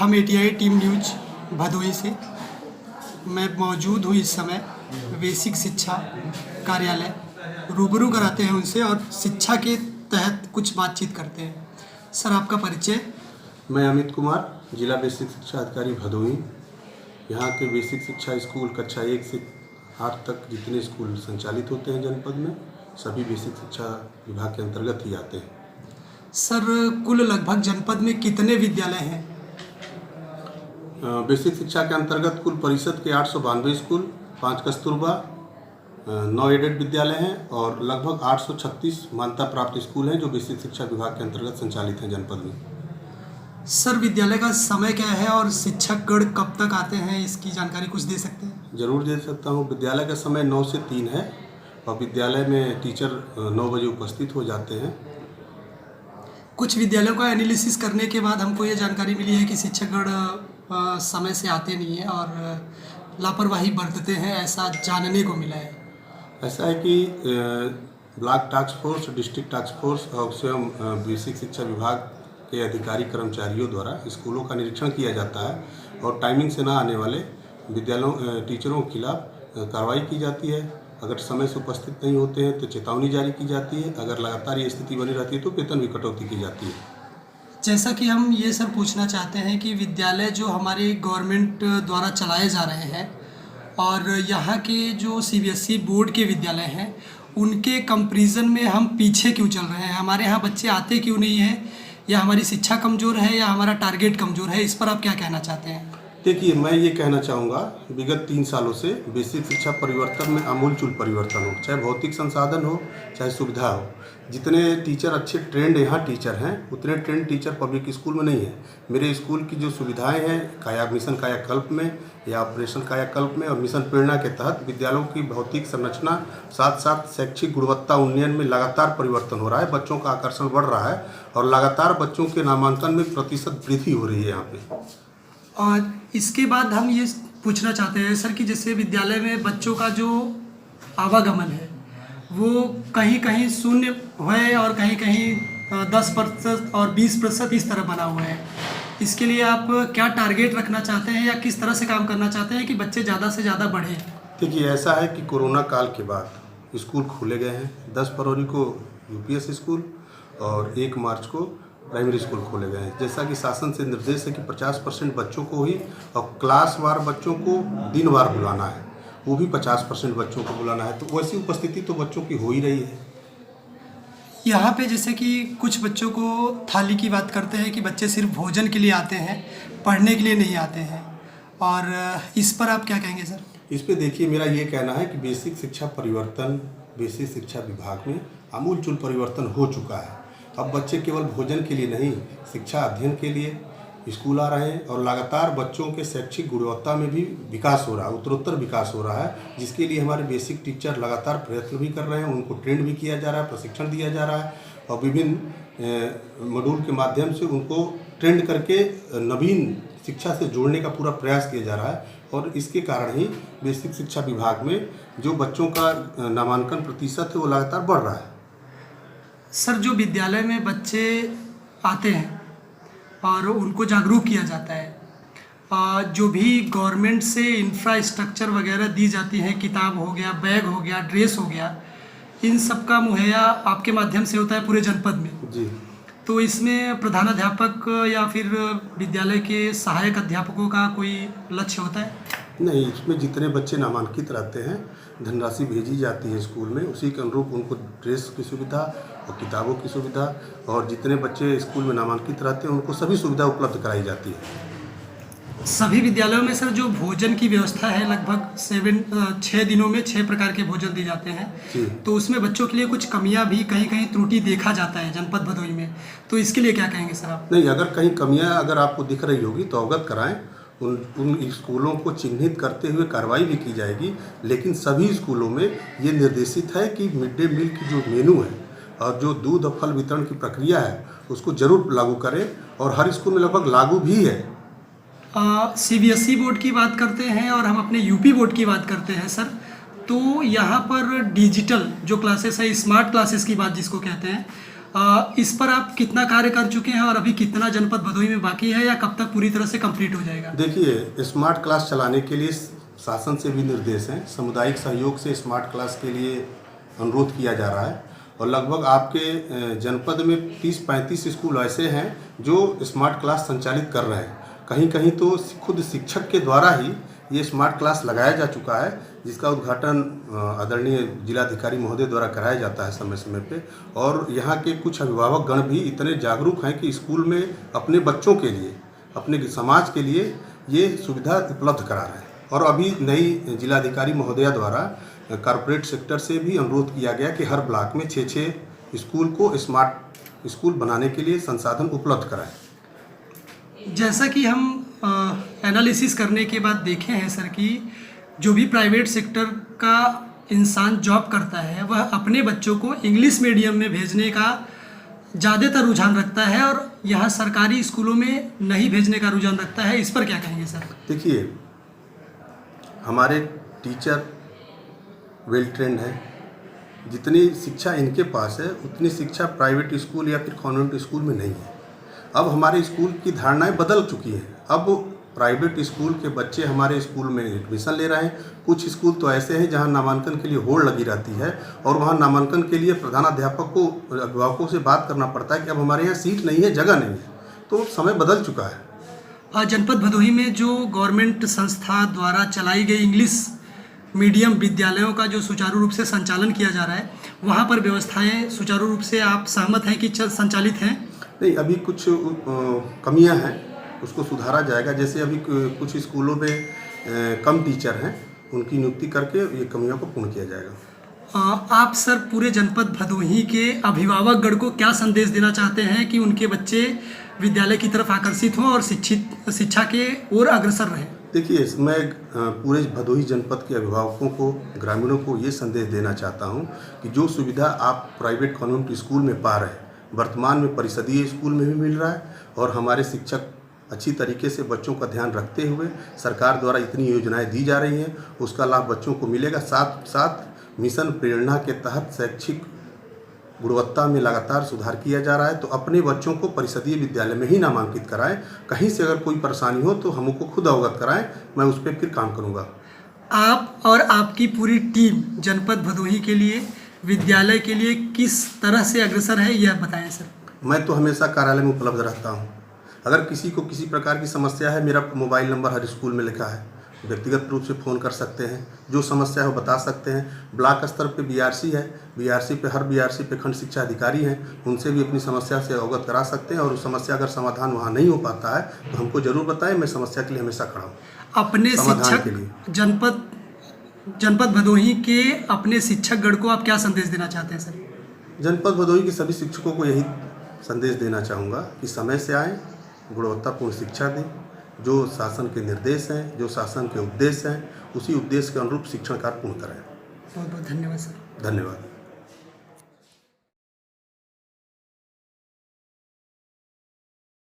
हम ATI team news Bhadohi से मैं मौजूद हूँ इस समय बेसिक शिक्षा कार्यालय। रूबरू कराते हैं उनसे और शिक्षा के तहत कुछ बातचीत करते हैं। सर, आपका परिचय? मैं अमित कुमार, जिला बेसिक शिक्षा अधिकारी भदोही। यहाँ के बेसिक शिक्षा स्कूल कक्षा 1 से 8 तक जितने स्कूल संचालित होते हैं जनपद में, सभी बेसिक शिक्षा विभाग के अंतर्गत ही आते हैं। सर, कुल लगभग जनपद में कितने विद्यालय हैं? बेसिक शिक्षा के अंतर्गत कुल परिषद के 892 स्कूल, 5 कस्तूरबा, 9 एडेड विद्यालय हैं और लगभग 836 मान्यता प्राप्त स्कूल हैं जो बेसिक शिक्षा विभाग के अंतर्गत संचालित हैं जनपद में। सर, विद्यालय का समय क्या है और शिक्षकगण कब तक आते हैं, इसकी जानकारी कुछ दे सकते हैं? जरूर दे सकता हूँ। विद्यालय का समय 9 से 3 है और विद्यालय में टीचर 9 बजे उपस्थित हो जाते हैं। कुछ विद्यालयों का एनालिसिस करने के बाद हमको ये जानकारी मिली है कि शिक्षकगण समय से आते नहीं हैं और लापरवाही बरतते हैं, ऐसा जानने को मिला है। ऐसा है कि block task force, district task force और स्वयं बेसिक शिक्षा विभाग के अधिकारी कर्मचारियों द्वारा स्कूलों का निरीक्षण किया जाता है और टाइमिंग से ना आने वाले विद्यालयों टीचरों के खिलाफ कार्रवाई की जाती है। अगर समय से उपस्थित नहीं होते हैं तो चेतावनी जारी की जाती है। अगर लगातार ये स्थिति बनी रहती है तो वेतन भी कटौती की जाती है। जैसा कि हम ये सर पूछना चाहते हैं कि विद्यालय जो हमारे गवर्नमेंट द्वारा चलाए जा रहे हैं और यहाँ के जो सीबीएसई बोर्ड के विद्यालय हैं, उनके कंपैरिजन में हम पीछे क्यों चल रहे हैं? हमारे यहाँ बच्चे आते क्यों नहीं हैं, या हमारी शिक्षा कमज़ोर है या हमारा टारगेट कमज़ोर है? इस पर आप क्या कहना चाहते हैं? देखिए, मैं ये कहना चाहूँगा, विगत 3 सालों से बेसिक शिक्षा परिवर्तन में आमूलचूल परिवर्तन हो, चाहे भौतिक संसाधन हो चाहे सुविधा हो। जितने टीचर अच्छे ट्रेंड यहाँ टीचर हैं, उतने ट्रेंड टीचर पब्लिक स्कूल में नहीं है। मेरे स्कूल की जो सुविधाएं हैं मिशन कायाकल्प में या ऑपरेशन कायाकल्प में और मिशन प्रेरणा के तहत विद्यालयों की भौतिक संरचना साथ साथ शैक्षिक गुणवत्ता उन्नयन में लगातार परिवर्तन हो रहा है। बच्चों का आकर्षण बढ़ रहा है और लगातार बच्चों के नामांकन में प्रतिशत वृद्धि हो रही है यहाँ पे। और इसके बाद हम ये पूछना चाहते हैं सर कि जैसे विद्यालय में बच्चों का जो आवागमन है वो कहीं कहीं शून्य है और कहीं कहीं 10% और 20% इस तरह बना हुआ है। इसके लिए आप क्या टारगेट रखना चाहते हैं या किस तरह से काम करना चाहते हैं कि बच्चे ज़्यादा से ज़्यादा बढ़ें? देखिए, ऐसा है कि कोरोना काल के बाद स्कूल खोले गए हैं। 10 फरवरी को यूपीएस स्कूल और 1 मार्च को प्राइमरी स्कूल खोले गए हैं। जैसा कि शासन से निर्देश है कि 50% बच्चों को ही और क्लास वार बच्चों को दिन वार बुलाना है, वो भी 50% बच्चों को बुलाना है। तो वैसी उपस्थिति तो बच्चों की हो ही रही है। यहाँ पे जैसे कि कुछ बच्चों को थाली की बात करते हैं कि बच्चे सिर्फ भोजन के लिए आते हैं, पढ़ने के लिए नहीं आते हैं, और इस पर आप क्या कहेंगे सर? इस पे देखिए, मेरा ये कहना है कि बेसिक शिक्षा परिवर्तन, बेसिक शिक्षा विभाग में आमूलचूल परिवर्तन हो चुका है। अब बच्चे केवल भोजन के लिए नहीं, शिक्षा अध्ययन के लिए स्कूल आ रहे हैं और लगातार बच्चों के शैक्षिक गुणवत्ता में भी विकास हो रहा है, उत्तरोत्तर विकास हो रहा है, जिसके लिए हमारे बेसिक टीचर लगातार प्रयत्न भी कर रहे हैं। उनको ट्रेंड भी किया जा रहा है, प्रशिक्षण दिया जा रहा है और विभिन्न मॉड्यूल के माध्यम से उनको ट्रेंड करके नवीन शिक्षा से जोड़ने का पूरा प्रयास किया जा रहा है। और इसके कारण ही बेसिक शिक्षा विभाग में जो बच्चों का नामांकन प्रतिशत है वो लगातार बढ़ रहा है। सर, जो विद्यालय में बच्चे आते हैं और उनको जागरूक किया जाता है, जो भी गवर्नमेंट से इंफ्रास्ट्रक्चर वगैरह दी जाती है, किताब हो गया, बैग हो गया, ड्रेस हो गया, इन सब का मुहैया आपके माध्यम से होता है पूरे जनपद में जी। तो इसमें प्रधानाध्यापक या फिर विद्यालय के सहायक अध्यापकों का कोई लक्ष्य होता है? नहीं, इसमें जितने बच्चे नामांकित रहते हैं धनराशि भेजी जाती है स्कूल में, उसी के अनुरूप उनको ड्रेस की सुविधा और किताबों की सुविधा, और जितने बच्चे स्कूल में नामांकित रहते हैं उनको सभी सुविधा उपलब्ध कराई जाती है। सभी विद्यालयों में सर जो भोजन की व्यवस्था है, लगभग 6 दिनों में 6 प्रकार के भोजन दिए जाते हैं, तो उसमें बच्चों के लिए कुछ कमियां भी, कहीं कहीं त्रुटि देखा जाता है जनपद भदोही में, तो इसके लिए क्या कहेंगे सर आप? नहीं, अगर कहीं कमियां अगर आपको दिख रही होगी तो अवगत कराएं। उन स्कूलों को चिन्हित करते हुए कार्रवाई भी की जाएगी। लेकिन सभी स्कूलों में ये निर्देशित है कि मिड डे मील की जो मेनू है और जो दूध और फल वितरण की प्रक्रिया है उसको जरूर लागू करें, और हर स्कूल में लगभग लागू भी है। सीबीएसई बोर्ड की बात करते हैं और हम अपने यूपी बोर्ड की बात करते हैं सर, तो यहाँ पर डिजिटल जो क्लासेस है, स्मार्ट क्लासेस की बात जिसको कहते हैं, इस पर आप कितना कार्य कर चुके हैं और अभी कितना जनपद भदोही में बाकी है या कब तक पूरी तरह से कंप्लीट हो जाएगा? देखिए, स्मार्ट क्लास चलाने के लिए शासन से भी निर्देश हैं। सामुदायिक सहयोग से स्मार्ट क्लास के लिए अनुरोध किया जा रहा है और लगभग आपके जनपद में 30-35 स्कूल ऐसे हैं जो स्मार्ट क्लास संचालित कर रहे हैं। कहीं कहीं तो खुद शिक्षक के द्वारा ही ये स्मार्ट क्लास लगाया जा चुका है, जिसका उद्घाटन आदरणीय जिलाधिकारी महोदय द्वारा कराया जाता है समय समय पे। और यहाँ के कुछ अभिभावक गण भी इतने जागरूक हैं कि स्कूल में अपने बच्चों के लिए, अपने समाज के लिए ये सुविधा उपलब्ध करा रहे हैं। और अभी नई जिलाधिकारी महोदया द्वारा कॉर्पोरेट सेक्टर से भी अनुरोध किया गया कि हर ब्लॉक में 6 स्कूल को स्मार्ट स्कूल बनाने के लिए संसाधन उपलब्ध कराएं। जैसा कि हम एनालिसिस करने के बाद देखे हैं सर कि जो भी प्राइवेट सेक्टर का इंसान जॉब करता है वह अपने बच्चों को इंग्लिश मीडियम में भेजने का ज़्यादातर रुझान रखता है और यहाँ सरकारी स्कूलों में नहीं भेजने का रुझान रखता है। इस पर क्या कहेंगे सर? देखिए, हमारे टीचर वेल ट्रेंड है। जितनी शिक्षा इनके पास है उतनी शिक्षा प्राइवेट स्कूल या फिर कॉन्वेंट स्कूल में नहीं है। अब हमारे स्कूल की धारणाएं बदल चुकी हैं। अब प्राइवेट स्कूल के बच्चे हमारे स्कूल में एडमिशन ले रहे हैं। कुछ स्कूल तो ऐसे हैं जहां नामांकन के लिए होड़ लगी रहती है और वहां नामांकन के लिए प्रधानाध्यापक को अभिभावकों से बात करना पड़ता है कि अब हमारे यहाँ सीट नहीं है, जगह नहीं है। तो समय बदल चुका है। जनपद भदोही में जो गवर्नमेंट संस्था द्वारा चलाई गई इंग्लिश मीडियम विद्यालयों का जो सुचारू रूप से संचालन किया जा रहा है, वहाँ पर व्यवस्थाएं सुचारू रूप से आप सहमत हैं कि संचालित हैं? नहीं, अभी कुछ कमियां हैं, उसको सुधारा जाएगा। जैसे अभी कुछ स्कूलों में कम टीचर हैं, उनकी नियुक्ति करके ये कमियों को पूर्ण किया जाएगा। आप सर पूरे जनपद भदोही के अभिभावक गण को क्या संदेश देना चाहते हैं कि उनके बच्चे विद्यालय की तरफ आकर्षित हों और शिक्षा के ओर अग्रसर रहें? देखिए, मैं पूरे भदोही जनपद के अभिभावकों को, ग्रामीणों को ये संदेश देना चाहता हूँ कि जो सुविधा आप प्राइवेट कॉन्वेंट स्कूल में पा रहे हैं, वर्तमान में परिषदीय स्कूल में भी मिल रहा है। और हमारे शिक्षक अच्छी तरीके से बच्चों का ध्यान रखते हुए सरकार द्वारा इतनी योजनाएं दी जा रही हैं, उसका लाभ बच्चों को मिलेगा। साथ साथ मिशन प्रेरणा के तहत शैक्षिक गुणवत्ता में लगातार सुधार किया जा रहा है। तो अपने बच्चों को परिषदीय विद्यालय में ही नामांकित कराएं। कहीं से अगर कोई परेशानी हो तो हमको खुद अवगत कराएं, मैं उस पर फिर काम करूंगा। आप और आपकी पूरी टीम जनपद भदोही के लिए, विद्यालय के लिए किस तरह से अग्रसर है, यह बताएं सर। मैं तो हमेशा कार्यालय में उपलब्ध रहता हूँ। अगर किसी को किसी प्रकार की समस्या है, मेरा मोबाइल नंबर हर स्कूल में लिखा है, व्यक्तिगत रूप से फ़ोन कर सकते हैं। जो समस्या है वो बता सकते हैं। ब्लॉक स्तर पे बीआरसी है, बीआरसी पे हर बीआरसी पे खंड शिक्षा अधिकारी हैं, उनसे भी अपनी समस्या से अवगत करा सकते हैं। और उस समस्या अगर समाधान वहाँ नहीं हो पाता है तो हमको ज़रूर बताएं, मैं समस्या के लिए हमेशा खड़ा हूँ। अपने शिक्षक के लिए जनपद भदोही के अपने शिक्षक गण को आप क्या संदेश देना चाहते हैं सर? जनपद भदोही के सभी शिक्षकों को यही संदेश देना चाहूँगा कि समय से आएँ, गुणवत्तापूर्ण शिक्षा दें। जो शासन के निर्देश हैं, जो शासन के उद्देश्य हैं, उसी उद्देश्य के अनुरूप शिक्षण कार्य पूर्ण करें। बहुत बहुत धन्यवाद सर। धन्यवाद।